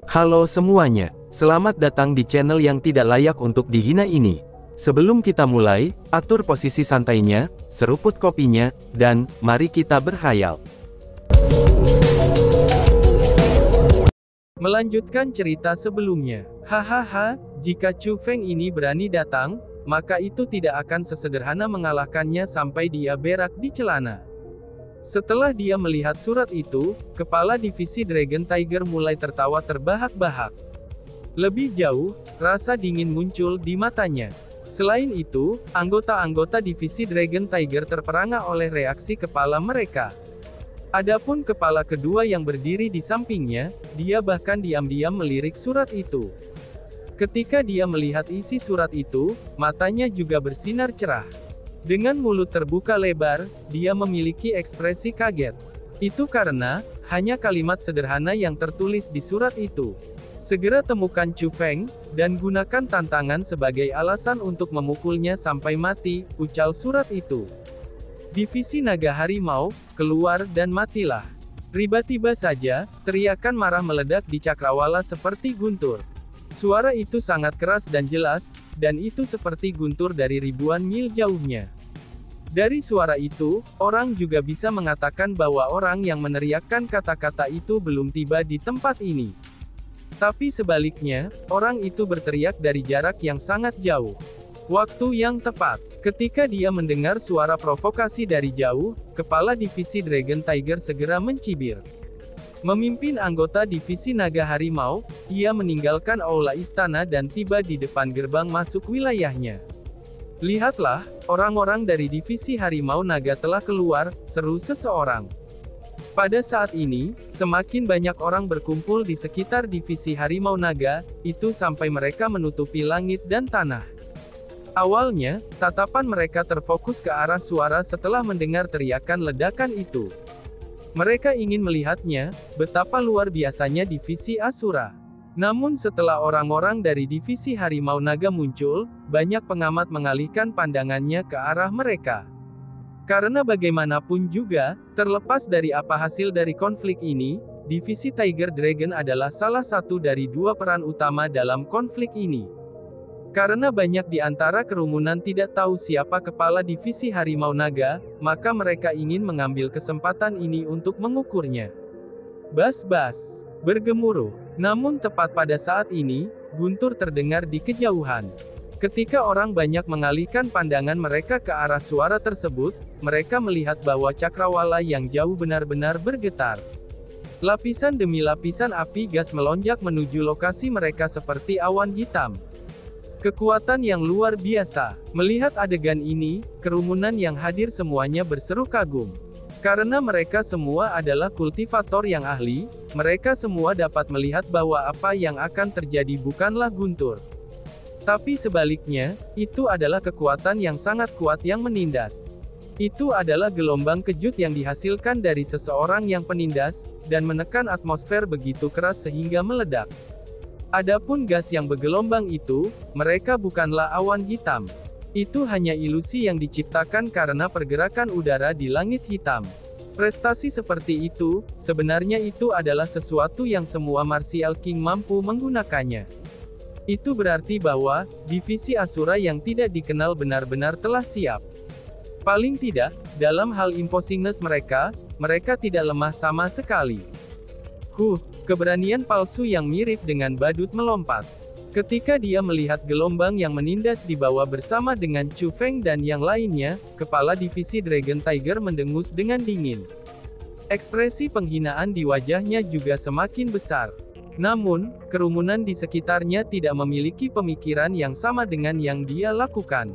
Halo semuanya, selamat datang di channel yang tidak layak untuk dihina ini. Sebelum kita mulai, atur posisi santainya, seruput kopinya, dan mari kita berhayal. Melanjutkan cerita sebelumnya. Hahaha, jika Chu Feng ini berani datang, maka itu tidak akan sesederhana mengalahkannya sampai dia berak di celana. Setelah dia melihat surat itu, kepala divisi Dragon Tiger mulai tertawa terbahak-bahak. Lebih jauh, rasa dingin muncul di matanya. Selain itu, anggota-anggota divisi Dragon Tiger terperangah oleh reaksi kepala mereka. Adapun kepala kedua yang berdiri di sampingnya, dia bahkan diam-diam melirik surat itu. Ketika dia melihat isi surat itu, matanya juga bersinar cerah. Dengan mulut terbuka lebar, dia memiliki ekspresi kaget. Itu karena, hanya kalimat sederhana yang tertulis di surat itu. Segera temukan Chu Feng, dan gunakan tantangan sebagai alasan untuk memukulnya sampai mati, ucal surat itu. Divisi Naga Harimau, keluar dan matilah. Tiba-tiba saja, teriakan marah meledak di cakrawala seperti guntur. Suara itu sangat keras dan jelas, dan itu seperti guntur dari ribuan mil jauhnya. Dari suara itu, orang juga bisa mengatakan bahwa orang yang meneriakkan kata-kata itu belum tiba di tempat ini. Tapi sebaliknya, orang itu berteriak dari jarak yang sangat jauh. Waktu yang tepat, ketika dia mendengar suara provokasi dari jauh, kepala divisi Dragon Tiger segera mencibir. Memimpin anggota divisi Naga Harimau, ia meninggalkan aula istana dan tiba di depan gerbang masuk wilayahnya. Lihatlah, orang-orang dari divisi Harimau Naga telah keluar, seru seseorang. Pada saat ini, semakin banyak orang berkumpul di sekitar divisi Harimau Naga, itu sampai mereka menutupi langit dan tanah. Awalnya, tatapan mereka terfokus ke arah suara setelah mendengar teriakan ledakan itu. Mereka ingin melihatnya, betapa luar biasanya divisi Asura. Namun setelah orang-orang dari divisi Harimau Naga muncul, banyak pengamat mengalihkan pandangannya ke arah mereka. Karena bagaimanapun juga, terlepas dari apa hasil dari konflik ini, divisi Tiger Dragon adalah salah satu dari dua peran utama dalam konflik ini. Karena banyak di antara kerumunan tidak tahu siapa kepala divisi Harimau Naga, maka mereka ingin mengambil kesempatan ini untuk mengukurnya. Bas-bas bergemuruh. Namun tepat pada saat ini, guntur terdengar di kejauhan. Ketika orang banyak mengalihkan pandangan mereka ke arah suara tersebut, mereka melihat bahwa cakrawala yang jauh benar-benar bergetar. Lapisan demi lapisan api gas melonjak menuju lokasi mereka seperti awan hitam. Kekuatan yang luar biasa. Melihat adegan ini, kerumunan yang hadir semuanya berseru kagum. Karena mereka semua adalah kultivator yang ahli, mereka semua dapat melihat bahwa apa yang akan terjadi bukanlah guntur. Tapi sebaliknya, itu adalah kekuatan yang sangat kuat yang menindas. Itu adalah gelombang kejut yang dihasilkan dari seseorang yang penindas, dan menekan atmosfer begitu keras sehingga meledak. Adapun gas yang bergelombang itu, mereka bukanlah awan hitam. Itu hanya ilusi yang diciptakan karena pergerakan udara di langit hitam. Prestasi seperti itu, sebenarnya itu adalah sesuatu yang semua Martial King mampu menggunakannya. Itu berarti bahwa, divisi Asura yang tidak dikenal benar-benar telah siap. Paling tidak, dalam hal imposingness mereka tidak lemah sama sekali. Keberanian palsu yang mirip dengan badut melompat. Ketika dia melihat gelombang yang menindas di bawah bersama dengan Chu Feng dan yang lainnya, kepala divisi Dragon Tiger mendengus dengan dingin. Ekspresi penghinaan di wajahnya juga semakin besar. Namun, kerumunan di sekitarnya tidak memiliki pemikiran yang sama dengan yang dia lakukan.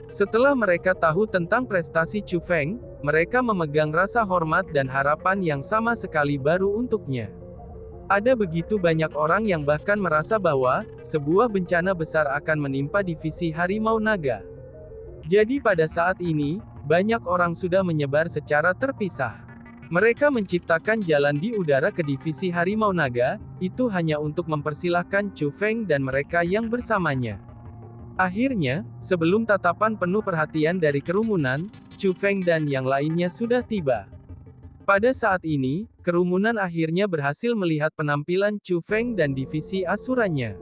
Setelah mereka tahu tentang prestasi Chu Feng, mereka memegang rasa hormat dan harapan yang sama sekali baru untuknya. Ada begitu banyak orang yang bahkan merasa bahwa, sebuah bencana besar akan menimpa divisi Harimau Naga. Jadi pada saat ini, banyak orang sudah menyebar secara terpisah. Mereka menciptakan jalan di udara ke divisi Harimau Naga, itu hanya untuk mempersilahkan Chu Feng dan mereka yang bersamanya. Akhirnya, sebelum tatapan penuh perhatian dari kerumunan, Chu Feng dan yang lainnya sudah tiba. Pada saat ini, kerumunan akhirnya berhasil melihat penampilan Chu Feng dan divisi asuranya.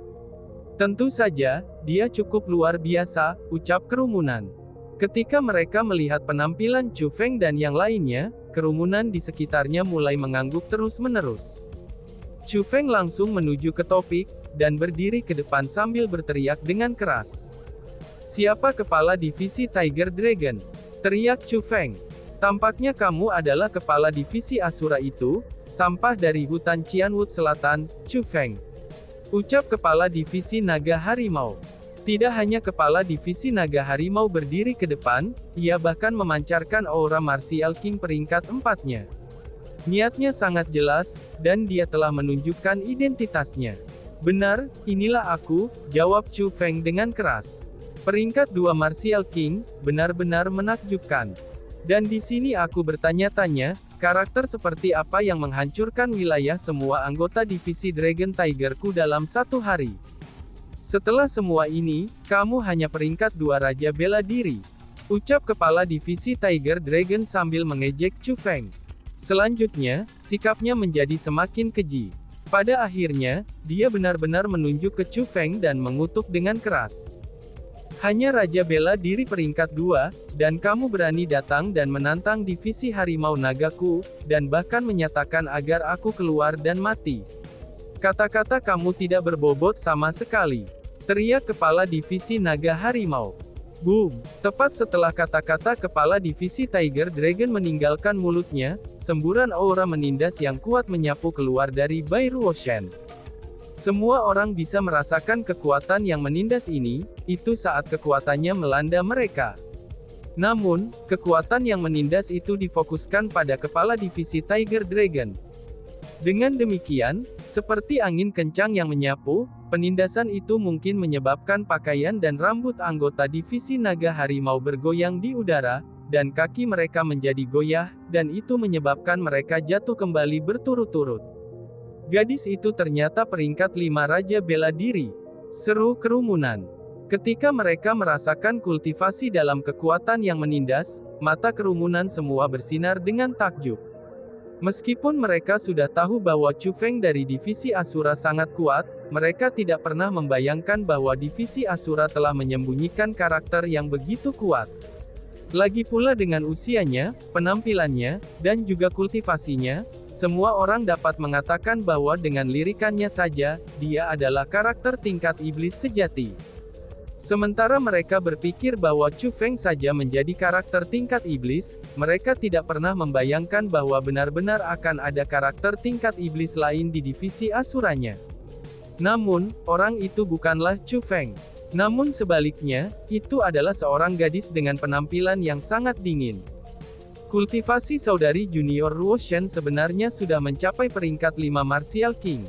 Tentu saja, dia cukup luar biasa, ucap kerumunan. Ketika mereka melihat penampilan Chu Feng dan yang lainnya, kerumunan di sekitarnya mulai mengangguk terus-menerus. Chu Feng langsung menuju ke topik, dan berdiri ke depan sambil berteriak dengan keras. "Siapa kepala divisi Tiger Dragon?" teriak Chu Feng. "Tampaknya kamu adalah kepala divisi Asura itu, sampah dari hutan Qianwood Selatan, Chu Feng," ucap kepala divisi Naga Harimau. Tidak hanya kepala divisi Naga Harimau berdiri ke depan, ia bahkan memancarkan aura martial king peringkat 4-nya. Niatnya sangat jelas, dan dia telah menunjukkan identitasnya. "Benar, inilah aku," jawab Chu Feng dengan keras. "Peringkat 2 martial king, benar-benar menakjubkan. Dan di sini aku bertanya-tanya, karakter seperti apa yang menghancurkan wilayah semua anggota divisi Dragon Tiger-ku dalam 1 hari? Setelah semua ini, kamu hanya peringkat 2 Raja Bela Diri," ucap kepala divisi Tiger Dragon sambil mengejek Chu Feng. Selanjutnya, sikapnya menjadi semakin keji. Pada akhirnya, dia benar-benar menunjuk ke Chu Feng dan mengutuk dengan keras. "Hanya Raja Bela Diri peringkat 2, dan kamu berani datang dan menantang divisi Harimau Nagaku, dan bahkan menyatakan agar aku keluar dan mati. Kata-kata kamu tidak berbobot sama sekali," teriak kepala divisi Naga Harimau. Boom! Tepat setelah kata-kata kepala divisi Tiger Dragon meninggalkan mulutnya, semburan aura menindas yang kuat menyapu keluar dari Bai Ruoshan. Semua orang bisa merasakan kekuatan yang menindas ini, itu saat kekuatannya melanda mereka. Namun, kekuatan yang menindas itu difokuskan pada kepala divisi Tiger Dragon. Dengan demikian, seperti angin kencang yang menyapu, penindasan itu mungkin menyebabkan pakaian dan rambut anggota divisi Naga Harimau bergoyang di udara, dan kaki mereka menjadi goyah, dan itu menyebabkan mereka jatuh kembali berturut-turut. "Gadis itu ternyata peringkat 5 Raja Bela Diri," seru kerumunan. Ketika mereka merasakan kultivasi dalam kekuatan yang menindas, mata kerumunan semua bersinar dengan takjub. Meskipun mereka sudah tahu bahwa Chu Feng dari divisi Asura sangat kuat, mereka tidak pernah membayangkan bahwa divisi Asura telah menyembunyikan karakter yang begitu kuat. Lagi pula dengan usianya, penampilannya, dan juga kultivasinya, semua orang dapat mengatakan bahwa dengan lirikannya saja, dia adalah karakter tingkat iblis sejati. Sementara mereka berpikir bahwa Chu Feng saja menjadi karakter tingkat iblis, mereka tidak pernah membayangkan bahwa benar-benar akan ada karakter tingkat iblis lain di divisi Asuranya. Namun, orang itu bukanlah Chu Feng. Namun sebaliknya, itu adalah seorang gadis dengan penampilan yang sangat dingin. Kultivasi saudari junior Ruoshan sebenarnya sudah mencapai peringkat 5 Martial King.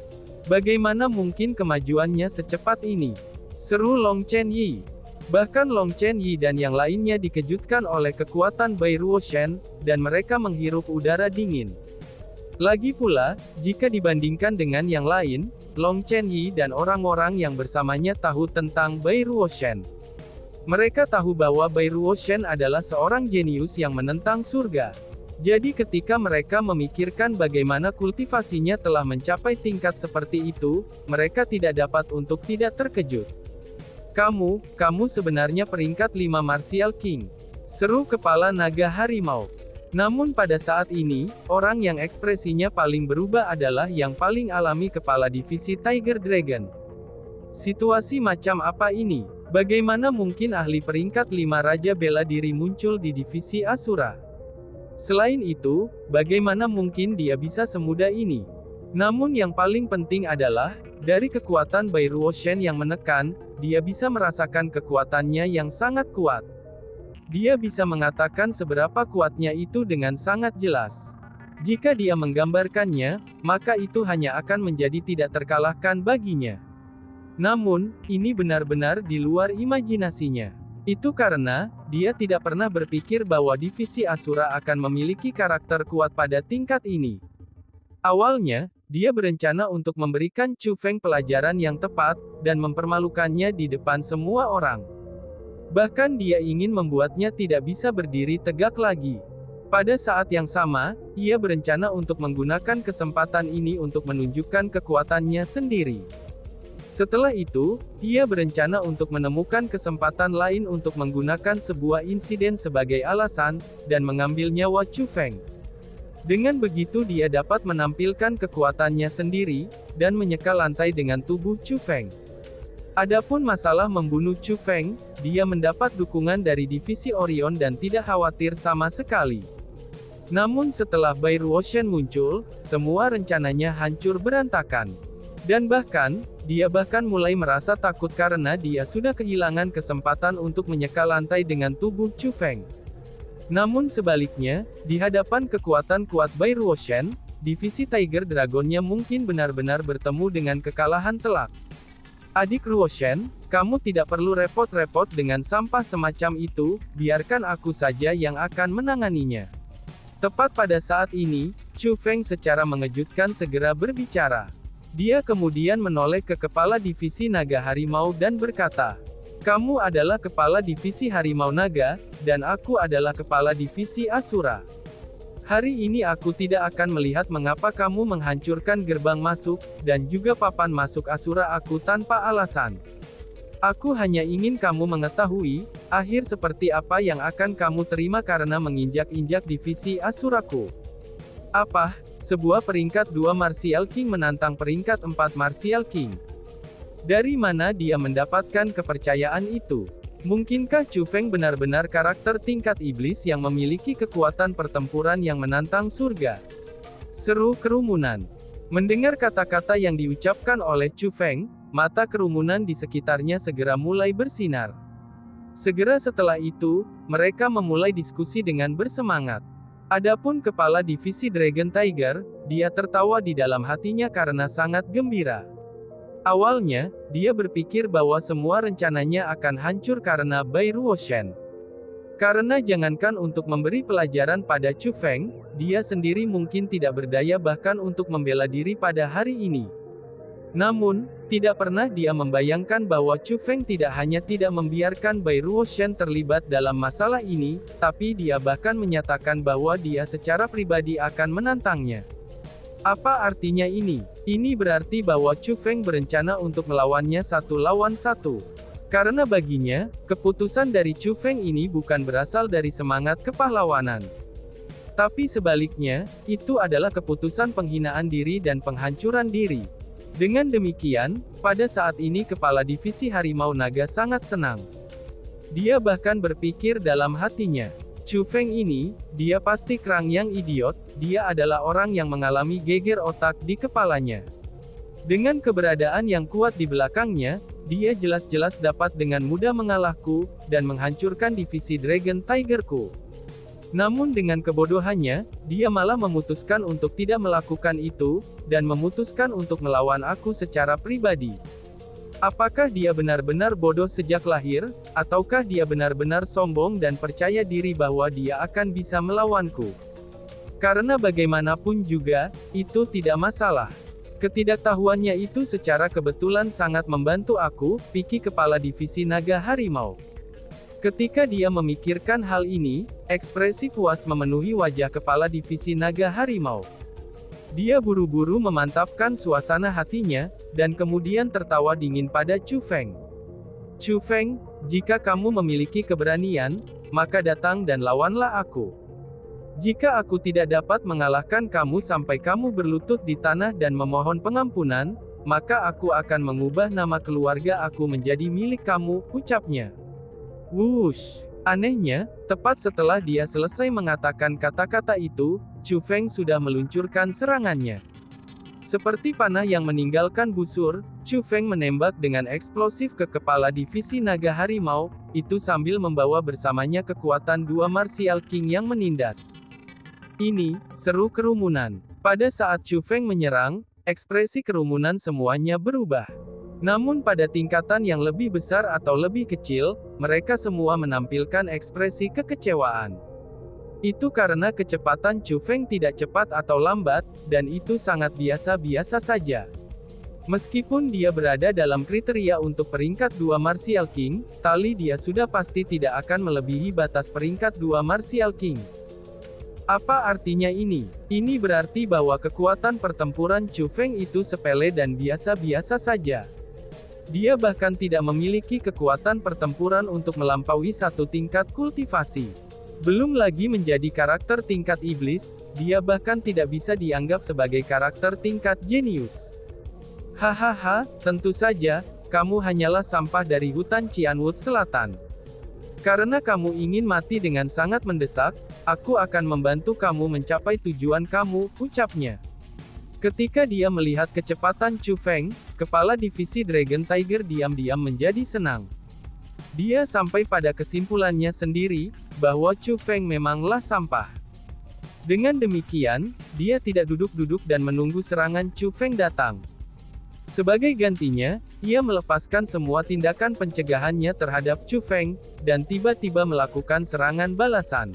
Bagaimana mungkin kemajuannya secepat ini? Seru Long Chen Yi. Bahkan Long Chen Yi dan yang lainnya dikejutkan oleh kekuatan Bai Ruoshan, dan mereka menghirup udara dingin. Lagi pula, jika dibandingkan dengan yang lain, Long Chen Yi dan orang-orang yang bersamanya tahu tentang Bai Ruoshan. Mereka tahu bahwa Bai Ruoshan adalah seorang jenius yang menentang surga. Jadi ketika mereka memikirkan bagaimana kultivasinya telah mencapai tingkat seperti itu, mereka tidak dapat untuk tidak terkejut. Kamu sebenarnya peringkat 5 Martial King," seru kepala Naga Harimau. Namun pada saat ini, orang yang ekspresinya paling berubah adalah yang paling alami kepala divisi Tiger Dragon. Situasi macam apa ini? Bagaimana mungkin ahli peringkat 5 Raja Bela Diri muncul di divisi Asura? Selain itu, bagaimana mungkin dia bisa semudah ini? Namun yang paling penting adalah, dari kekuatan Bai Ruoshan yang menekan, dia bisa merasakan kekuatannya yang sangat kuat. Dia bisa mengatakan seberapa kuatnya itu dengan sangat jelas. Jika dia menggambarkannya, maka itu hanya akan menjadi tidak terkalahkan baginya. Namun, ini benar-benar di luar imajinasinya. Itu karena, dia tidak pernah berpikir bahwa divisi Asura akan memiliki karakter kuat pada tingkat ini. Awalnya, dia berencana untuk memberikan Chu Feng pelajaran yang tepat, dan mempermalukannya di depan semua orang. Bahkan dia ingin membuatnya tidak bisa berdiri tegak lagi. Pada saat yang sama, ia berencana untuk menggunakan kesempatan ini untuk menunjukkan kekuatannya sendiri. Setelah itu, ia berencana untuk menemukan kesempatan lain untuk menggunakan sebuah insiden sebagai alasan, dan mengambil nyawa Chu Feng. Dengan begitu dia dapat menampilkan kekuatannya sendiri, dan menyeka lantai dengan tubuh Chu Feng. Adapun masalah membunuh Chu Feng, dia mendapat dukungan dari divisi Orion dan tidak khawatir sama sekali. Namun setelah Bai Ruoshan muncul, semua rencananya hancur berantakan. Dan bahkan, dia mulai merasa takut karena dia sudah kehilangan kesempatan untuk menyeka lantai dengan tubuh Chu Feng. Namun sebaliknya, di hadapan kekuatan kuat Bai Ruoshan, divisi Tiger Dragonnya mungkin benar-benar bertemu dengan kekalahan telak. Adik Ruoshan, kamu tidak perlu repot-repot dengan sampah semacam itu, biarkan aku saja yang akan menanganinya. Tepat pada saat ini, Chu Feng secara mengejutkan segera berbicara. Dia kemudian menoleh ke kepala divisi naga harimau dan berkata, "Kamu adalah kepala divisi harimau naga, dan aku adalah kepala divisi Asura. Hari ini aku tidak akan melihat mengapa kamu menghancurkan gerbang masuk, dan juga papan masuk Asura aku tanpa alasan. Aku hanya ingin kamu mengetahui, akhir seperti apa yang akan kamu terima karena menginjak-injak divisi Asuraku. Apa? Sebuah peringkat 2 Martial King menantang peringkat 4 Martial King. Dari mana dia mendapatkan kepercayaan itu? Mungkinkah Chu Feng benar-benar karakter tingkat iblis yang memiliki kekuatan pertempuran yang menantang surga?" Seru kerumunan. Mendengar kata-kata yang diucapkan oleh Chu Feng, mata kerumunan di sekitarnya segera mulai bersinar. Segera setelah itu, mereka memulai diskusi dengan bersemangat. Adapun kepala divisi Dragon Tiger, dia tertawa di dalam hatinya karena sangat gembira. Awalnya, dia berpikir bahwa semua rencananya akan hancur karena Bai Ruoshan. Karena jangankan untuk memberi pelajaran pada Chu Feng, dia sendiri mungkin tidak berdaya bahkan untuk membela diri pada hari ini. Namun, tidak pernah dia membayangkan bahwa Chu Feng tidak hanya tidak membiarkan Bai Ruoshan terlibat dalam masalah ini, tapi dia bahkan menyatakan bahwa dia secara pribadi akan menantangnya. Apa artinya ini? Ini berarti bahwa Chu Feng berencana untuk melawannya 1 lawan 1. Karena baginya, keputusan dari Chu Feng ini bukan berasal dari semangat kepahlawanan. Tapi sebaliknya, itu adalah keputusan penghinaan diri dan penghancuran diri. Dengan demikian, pada saat ini kepala divisi Harimau Naga sangat senang. Dia bahkan berpikir dalam hatinya, Chu Feng ini, dia pasti kerang yang idiot, dia adalah orang yang mengalami geger otak di kepalanya. Dengan keberadaan yang kuat di belakangnya, dia jelas-jelas dapat dengan mudah mengalahku, dan menghancurkan divisi Dragon Tigerku. Namun dengan kebodohannya, dia malah memutuskan untuk tidak melakukan itu, dan memutuskan untuk melawan aku secara pribadi. Apakah dia benar-benar bodoh sejak lahir, ataukah dia benar-benar sombong dan percaya diri bahwa dia akan bisa melawanku? Karena bagaimanapun juga, itu tidak masalah. Ketidaktahuannya itu secara kebetulan sangat membantu aku, pikir kepala divisi naga harimau. Ketika dia memikirkan hal ini, ekspresi puas memenuhi wajah kepala divisi naga harimau. Dia buru-buru memantapkan suasana hatinya, dan kemudian tertawa dingin pada Chu Feng. "Chu Feng, jika kamu memiliki keberanian, maka datang dan lawanlah aku. Jika aku tidak dapat mengalahkan kamu sampai kamu berlutut di tanah dan memohon pengampunan, maka aku akan mengubah nama keluarga aku menjadi milik kamu," ucapnya. Wush! Anehnya, tepat setelah dia selesai mengatakan kata-kata itu, Chu Feng sudah meluncurkan serangannya. Seperti panah yang meninggalkan busur, Chu Feng menembak dengan eksplosif ke kepala divisi naga harimau, itu sambil membawa bersamanya kekuatan 2 Martial King yang menindas. Ini, seru kerumunan. Pada saat Chu Feng menyerang, ekspresi kerumunan semuanya berubah. Namun pada tingkatan yang lebih besar atau lebih kecil, mereka semua menampilkan ekspresi kekecewaan. Itu karena kecepatan Chu Feng tidak cepat atau lambat, dan itu sangat biasa-biasa saja. Meskipun dia berada dalam kriteria untuk peringkat 2 Martial King, tali dia sudah pasti tidak akan melebihi batas peringkat 2 Martial Kings. Apa artinya ini? Ini berarti bahwa kekuatan pertempuran Chu Feng itu sepele dan biasa-biasa saja. Dia bahkan tidak memiliki kekuatan pertempuran untuk melampaui satu tingkat kultivasi. Belum lagi menjadi karakter tingkat iblis, dia bahkan tidak bisa dianggap sebagai karakter tingkat jenius. Hahaha, tentu saja, kamu hanyalah sampah dari hutan Qianwood Selatan. Karena kamu ingin mati dengan sangat mendesak, aku akan membantu kamu mencapai tujuan kamu, ucapnya. Ketika dia melihat kecepatan Chu Feng, kepala divisi Dragon Tiger diam-diam menjadi senang. Dia sampai pada kesimpulannya sendiri, bahwa Chu Feng memanglah sampah. Dengan demikian, dia tidak duduk-duduk dan menunggu serangan Chu Feng datang. Sebagai gantinya, ia melepaskan semua tindakan pencegahannya terhadap Chu Feng, dan tiba-tiba melakukan serangan balasan.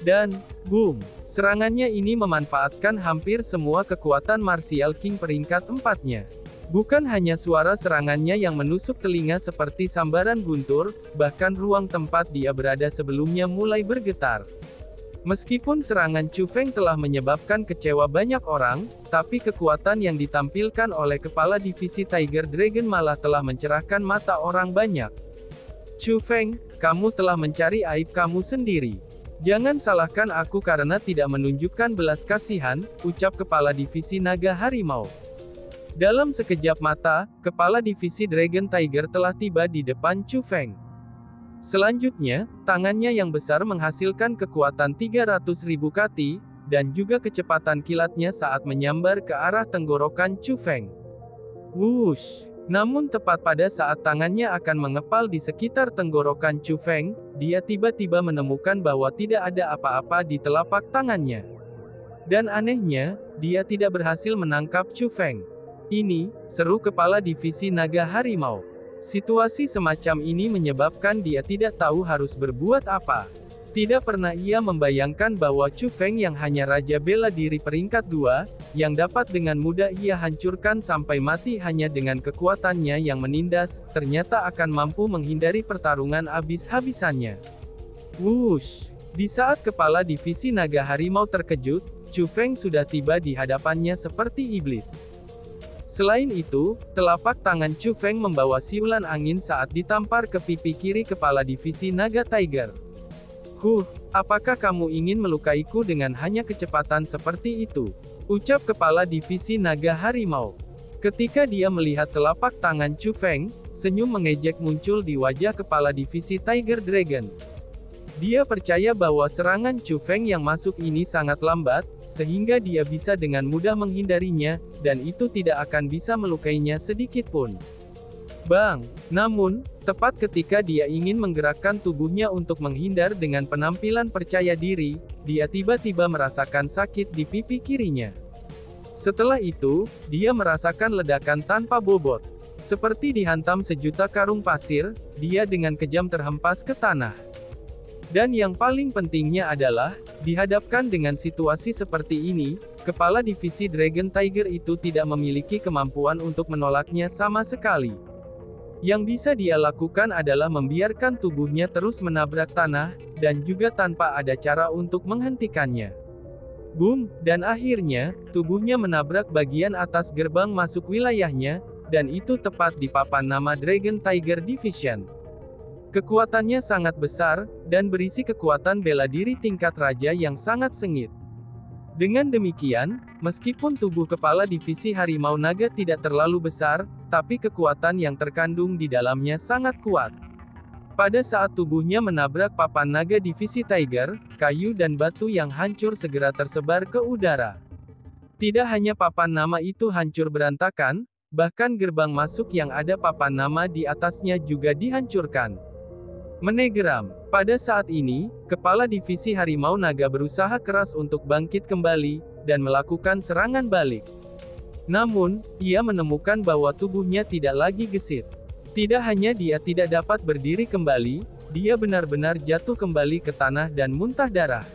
Dan, boom! Serangannya ini memanfaatkan hampir semua kekuatan Martial King peringkat 4-nya. Bukan hanya suara serangannya yang menusuk telinga seperti sambaran guntur, bahkan ruang tempat dia berada sebelumnya mulai bergetar. Meskipun serangan Chu Feng telah menyebabkan kecewa banyak orang, tapi kekuatan yang ditampilkan oleh kepala divisi Tiger Dragon malah telah mencerahkan mata orang banyak. Chu Feng, kamu telah mencari aib kamu sendiri. Jangan salahkan aku karena tidak menunjukkan belas kasihan, ucap kepala divisi Naga Harimau. Dalam sekejap mata, kepala divisi Dragon Tiger telah tiba di depan Chu Feng. Selanjutnya, tangannya yang besar menghasilkan kekuatan 300.000 kati, dan juga kecepatan kilatnya saat menyambar ke arah tenggorokan Chu Feng. Wush! Namun tepat pada saat tangannya akan mengepal di sekitar tenggorokan Chu Feng, dia tiba-tiba menemukan bahwa tidak ada apa-apa di telapak tangannya. Dan anehnya, dia tidak berhasil menangkap Chu Feng. Ini, seru kepala divisi Naga Harimau. Situasi semacam ini menyebabkan dia tidak tahu harus berbuat apa. Tidak pernah ia membayangkan bahwa Chu Feng yang hanya raja bela diri peringkat 2, yang dapat dengan mudah ia hancurkan sampai mati hanya dengan kekuatannya yang menindas, ternyata akan mampu menghindari pertarungan habis-habisannya. Wush! Di saat kepala divisi Naga Harimau terkejut, Chu Feng sudah tiba di hadapannya seperti iblis. Selain itu, telapak tangan Chu Feng membawa siulan angin saat ditampar ke pipi kiri kepala divisi Naga Tiger. Apakah kamu ingin melukaiku dengan hanya kecepatan seperti itu? Ucap kepala divisi Naga Harimau. Ketika dia melihat telapak tangan Chu Feng, senyum mengejek muncul di wajah kepala divisi Tiger Dragon. Dia percaya bahwa serangan Chu Feng yang masuk ini sangat lambat, sehingga dia bisa dengan mudah menghindarinya, dan itu tidak akan bisa melukainya sedikit pun. Bang! Namun, tepat ketika dia ingin menggerakkan tubuhnya untuk menghindar dengan penampilan percaya diri, dia tiba-tiba merasakan sakit di pipi kirinya. Setelah itu, dia merasakan ledakan tanpa bobot. Seperti dihantam sejuta karung pasir, dia dengan kejam terhempas ke tanah. Dan yang paling pentingnya adalah, dihadapkan dengan situasi seperti ini, kepala divisi Dragon Tiger itu tidak memiliki kemampuan untuk menolaknya sama sekali. Yang bisa dia lakukan adalah membiarkan tubuhnya terus menabrak tanah, dan juga tanpa ada cara untuk menghentikannya. Boom! Dan akhirnya, tubuhnya menabrak bagian atas gerbang masuk wilayahnya, dan itu tepat di papan nama Dragon Tiger Division. Kekuatannya sangat besar, dan berisi kekuatan bela diri tingkat raja yang sangat sengit. Dengan demikian, meskipun tubuh kepala divisi Harimau Naga tidak terlalu besar, tapi kekuatan yang terkandung di dalamnya sangat kuat. Pada saat tubuhnya menabrak papan naga divisi Tiger, kayu dan batu yang hancur segera tersebar ke udara. Tidak hanya papan nama itu hancur berantakan, bahkan gerbang masuk yang ada papan nama di atasnya juga dihancurkan. Menegeram. Pada saat ini, kepala divisi Harimau Naga berusaha keras untuk bangkit kembali, dan melakukan serangan balik. Namun, ia menemukan bahwa tubuhnya tidak lagi gesit. Tidak hanya dia tidak dapat berdiri kembali, dia benar-benar jatuh kembali ke tanah dan muntah darah.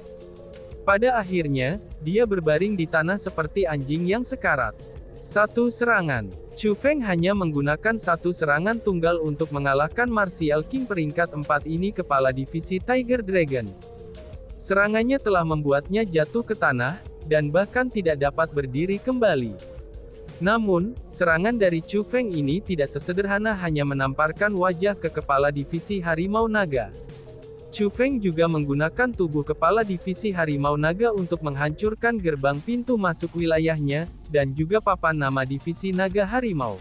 Pada akhirnya, dia berbaring di tanah seperti anjing yang sekarat. Satu serangan. Chu Feng hanya menggunakan satu serangan tunggal untuk mengalahkan Martial King peringkat 4 ini kepala divisi Tiger Dragon. Serangannya telah membuatnya jatuh ke tanah, dan bahkan tidak dapat berdiri kembali. Namun, serangan dari Chu Feng ini tidak sesederhana hanya menamparkan wajah ke kepala divisi harimau naga. Chu Feng juga menggunakan tubuh kepala divisi harimau naga untuk menghancurkan gerbang pintu masuk wilayahnya, dan juga papan nama divisi naga harimau.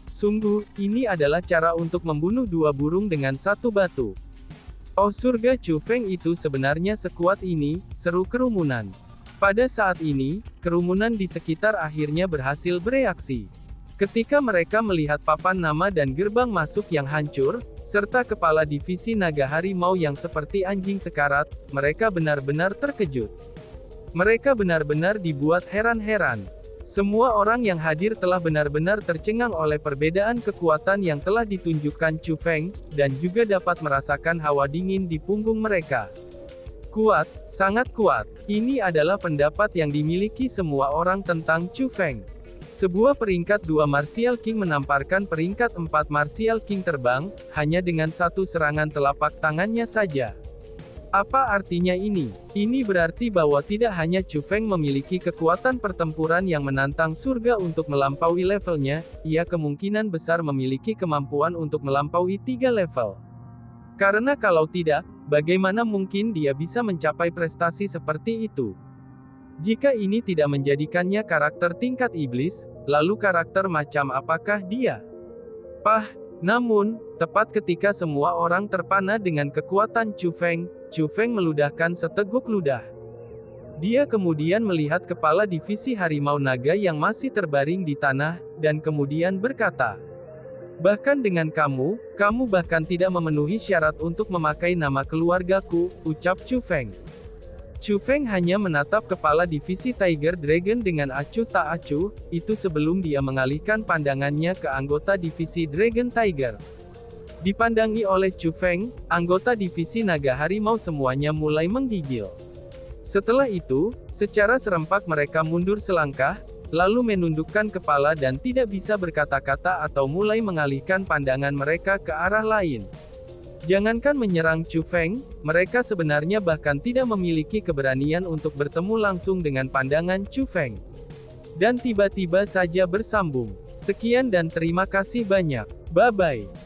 Sungguh, ini adalah cara untuk membunuh dua burung dengan satu batu. Oh surga, Chu Feng itu sebenarnya sekuat ini, seru kerumunan. Pada saat ini, kerumunan di sekitar akhirnya berhasil bereaksi. Ketika mereka melihat papan nama dan gerbang masuk yang hancur, serta kepala divisi naga harimau yang seperti anjing sekarat, mereka benar-benar terkejut. Mereka benar-benar dibuat heran-heran. Semua orang yang hadir telah benar-benar tercengang oleh perbedaan kekuatan yang telah ditunjukkan Chu Feng, dan juga dapat merasakan hawa dingin di punggung mereka. Kuat, sangat kuat. Ini adalah pendapat yang dimiliki semua orang tentang Chu Feng. Sebuah peringkat 2 Martial King menamparkan peringkat 4 Martial King terbang, hanya dengan satu serangan telapak tangannya saja. Apa artinya ini? Ini berarti bahwa tidak hanya Chu Feng memiliki kekuatan pertempuran yang menantang surga untuk melampaui levelnya, ia kemungkinan besar memiliki kemampuan untuk melampaui 3 level. Karena kalau tidak, bagaimana mungkin dia bisa mencapai prestasi seperti itu? Jika ini tidak menjadikannya karakter tingkat iblis, lalu karakter macam apakah dia? Namun, tepat ketika semua orang terpana dengan kekuatan Chu Feng meludahkan seteguk ludah. Dia kemudian melihat kepala divisi harimau naga yang masih terbaring di tanah, dan kemudian berkata, "Bahkan dengan kamu bahkan tidak memenuhi syarat untuk memakai nama keluargaku," ucap Chu Feng. Chu Feng hanya menatap kepala divisi Tiger Dragon dengan acuh tak acuh, itu sebelum dia mengalihkan pandangannya ke anggota divisi Dragon Tiger. Dipandangi oleh Chu Feng, anggota divisi naga harimau semuanya mulai menggigil. Setelah itu, secara serempak mereka mundur selangkah, lalu menundukkan kepala dan tidak bisa berkata-kata atau mulai mengalihkan pandangan mereka ke arah lain. Jangankan menyerang Chu Feng, mereka sebenarnya bahkan tidak memiliki keberanian untuk bertemu langsung dengan pandangan Chu Feng. Dan tiba-tiba saja bersambung. Sekian dan terima kasih banyak. Bye-bye.